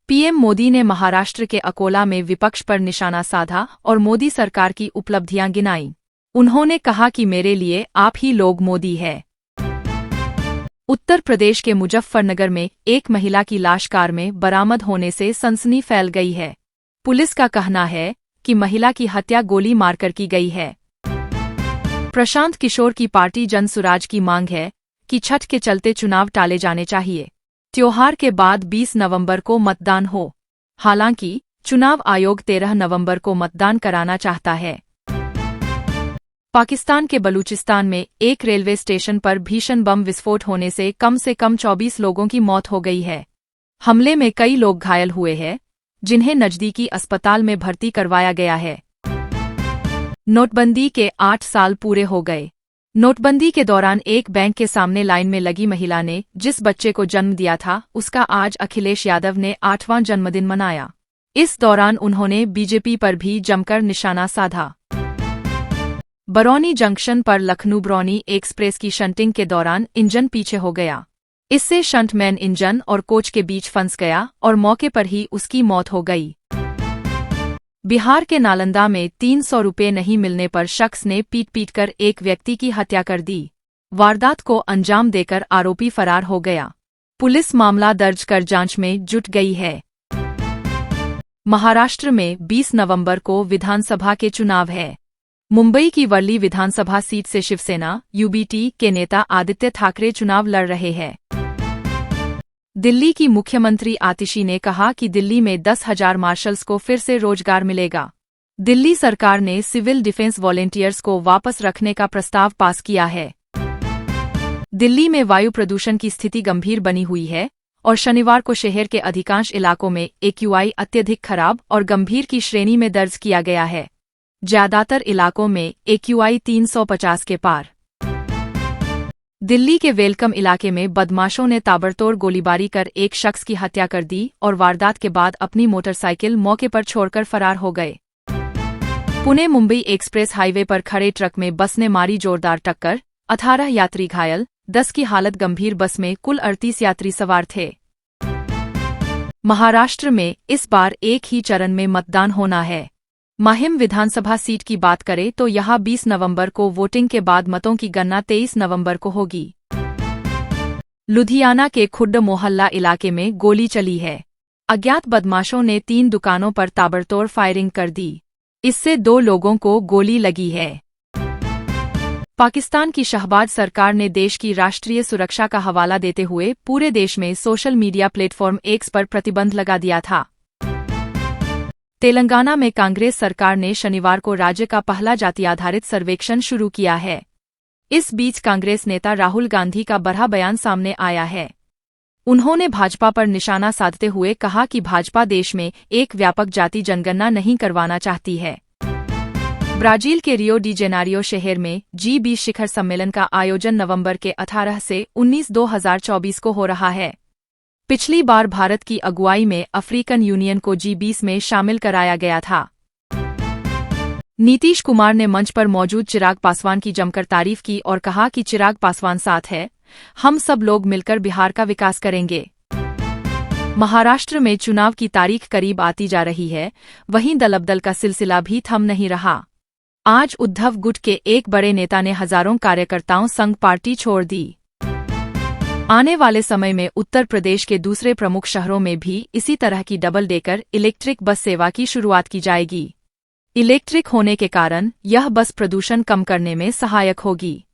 PM Modi ने महाराष्ट्र के अकोला में विपक्ष पर निशाना साधा और मोदी सरकार की उपलब्धियां गिनाई। उन्होंने कहा कि मेरे लिए आप ही लोग मोदी है। उत्तर प्रदेश के मुजफ्फरनगर में एक महिला की लाश कार में बरामद होने से सनसनी फैल गई है। पुलिस का कहना है कि महिला की हत्या गोली मारकर की गई है। प्रशांत किशोर की पार्टी जन सुराज की मांग है कि छठ के चलते चुनाव टाले जाने चाहिए। त्योहार के बाद 20 नवंबर को मतदान हो। हालांकि चुनाव आयोग 13 नवंबर को मतदान कराना चाहता है। पाकिस्तान के बलूचिस्तान में एक रेलवे स्टेशन पर भीषण बम विस्फोट होने से कम 24 लोगों की मौत हो गई है। हमले में कई लोग घायल हुए हैं, जिन्हें नजदीकी अस्पताल में भर्ती करवाया गया है। नोटबंदी के 8 साल पूरे हो गए। नोटबंदी के दौरान एक बैंक के सामने लाइन में लगी महिला ने जिस बच्चे को जन्म दिया था, उसका आज अखिलेश यादव ने 8वां जन्मदिन मनाया। इस दौरान उन्होंने बीजेपी पर भी जमकर निशाना साधा। बरौनी जंक्शन पर लखनऊ बरौनी एक्सप्रेस की शंटिंग के दौरान इंजन पीछे हो गया। इससे शंटमैन इंजन और कोच के बीच फंस गया और मौके पर ही उसकी मौत हो गई। बिहार के नालंदा में 300 रुपये नहीं मिलने पर शख्स ने पीट कर एक व्यक्ति की हत्या कर दी। वारदात को अंजाम देकर आरोपी फरार हो गया। पुलिस मामला दर्ज कर जांच में जुट गई है। महाराष्ट्र में 20 नवंबर को विधानसभा के चुनाव है। मुंबई की वर्ली विधानसभा सीट से शिवसेना यूबीटी के नेता आदित्य ठाकरे चुनाव लड़ रहे हैं। दिल्ली की मुख्यमंत्री आतिशी ने कहा कि दिल्ली में 10,000 मार्शल्स को फिर से रोजगार मिलेगा। दिल्ली सरकार ने सिविल डिफेंस वॉलेंटियर्स को वापस रखने का प्रस्ताव पास किया है। दिल्ली में वायु प्रदूषण की स्थिति गंभीर बनी हुई है और शनिवार को शहर के अधिकांश इलाकों में AQI अत्यधिक खराब और गंभीर की श्रेणी में दर्ज किया गया है। ज्यादातर इलाकों में AQI 350 के पार। दिल्ली के वेलकम इलाके में बदमाशों ने ताबड़तोड़ गोलीबारी कर एक शख्स की हत्या कर दी और वारदात के बाद अपनी मोटरसाइकिल मौके पर छोड़कर फरार हो गए। पुणे मुंबई एक्सप्रेस हाईवे पर खड़े ट्रक में बस ने मारी जोरदार टक्कर, 18 यात्री घायल, 10 की हालत गंभीर। बस में कुल 38 यात्री सवार थे। महाराष्ट्र में इस बार एक ही चरण में मतदान होना है। माहिम विधानसभा सीट की बात करें तो यहां 20 नवंबर को वोटिंग के बाद मतों की गणना 23 नवंबर को होगी। लुधियाना के खुड्ड मोहल्ला इलाके में गोली चली है। अज्ञात बदमाशों ने 3 दुकानों पर ताबड़तोड़ फायरिंग कर दी। इससे 2 लोगों को गोली लगी है। पाकिस्तान की शहबाज सरकार ने देश की राष्ट्रीय सुरक्षा का हवाला देते हुए पूरे देश में सोशल मीडिया प्लेटफॉर्म एक्स पर प्रतिबंध लगा दिया था। तेलंगाना में कांग्रेस सरकार ने शनिवार को राज्य का पहला जाति आधारित सर्वेक्षण शुरू किया है। इस बीच कांग्रेस नेता राहुल गांधी का बड़ा बयान सामने आया है। उन्होंने भाजपा पर निशाना साधते हुए कहा कि भाजपा देश में एक व्यापक जाति जनगणना नहीं करवाना चाहती है। ब्राजील के रियो डी जेनेरियो शहर में G20 शिखर सम्मेलन का आयोजन नवंबर के 18 से 19, 2024 को हो रहा है। पिछली बार भारत की अगुवाई में अफ्रीकन यूनियन को G20 में शामिल कराया गया था। नीतीश कुमार ने मंच पर मौजूद चिराग पासवान की जमकर तारीफ की और कहा कि चिराग पासवान साथ है, हम सब लोग मिलकर बिहार का विकास करेंगे। महाराष्ट्र में चुनाव की तारीख करीब आती जा रही है, वहीं दलबदल का सिलसिला भी थम नहीं रहा। आज उद्धव गुट के एक बड़े नेता ने हजारों कार्यकर्ताओं संग पार्टी छोड़ दी। आने वाले समय में उत्तर प्रदेश के दूसरे प्रमुख शहरों में भी इसी तरह की डबल डेकर इलेक्ट्रिक बस सेवा की शुरुआत की जाएगी। इलेक्ट्रिक होने के कारण यह बस प्रदूषण कम करने में सहायक होगी।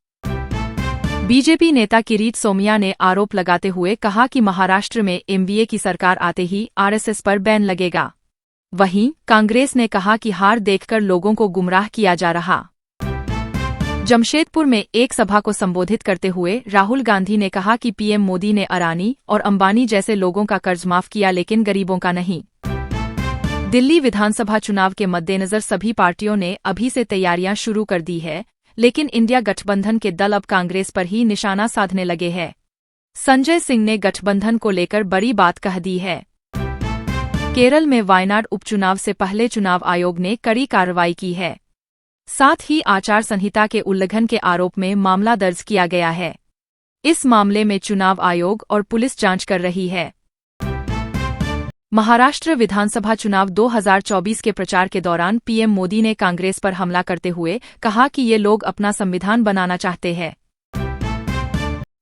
बीजेपी नेता किरीट सोमैया ने आरोप लगाते हुए कहा कि महाराष्ट्र में MVA की सरकार आते ही RSS पर बैन लगेगा। वहीं कांग्रेस ने कहा कि हार देखकर लोगों को गुमराह किया जा रहा। जमशेदपुर में एक सभा को संबोधित करते हुए राहुल गांधी ने कहा कि पीएम मोदी ने अडानी और अंबानी जैसे लोगों का कर्ज माफ किया, लेकिन गरीबों का नहीं। दिल्ली विधानसभा चुनाव के मद्देनजर सभी पार्टियों ने अभी से तैयारियां शुरू कर दी है, लेकिन इंडिया गठबंधन के दल अब कांग्रेस पर ही निशाना साधने लगे हैं। संजय सिंह ने गठबंधन को लेकर बड़ी बात कह दी है। केरल में वायनाड उपचुनाव से पहले चुनाव आयोग ने कड़ी कार्रवाई की है। साथ ही आचार संहिता के उल्लंघन के आरोप में मामला दर्ज किया गया है। इस मामले में चुनाव आयोग और पुलिस जांच कर रही है। महाराष्ट्र विधानसभा चुनाव 2024 के प्रचार के दौरान पीएम मोदी ने कांग्रेस पर हमला करते हुए कहा कि ये लोग अपना संविधान बनाना चाहते हैं।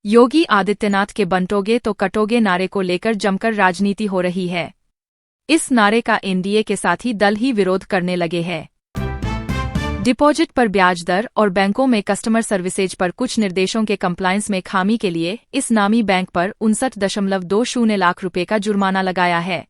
योगी आदित्यनाथ के बंटोगे तो कटोगे नारे को लेकर जमकर राजनीति हो रही है। इस नारे का एनडीए के साथी दल ही विरोध करने लगे हैं। डिपॉजिट पर ब्याज दर और बैंकों में कस्टमर सर्विसेज पर कुछ निर्देशों के कंप्लायंस में खामी के लिए इस नामी बैंक पर 59.20 लाख रुपए का जुर्माना लगाया है।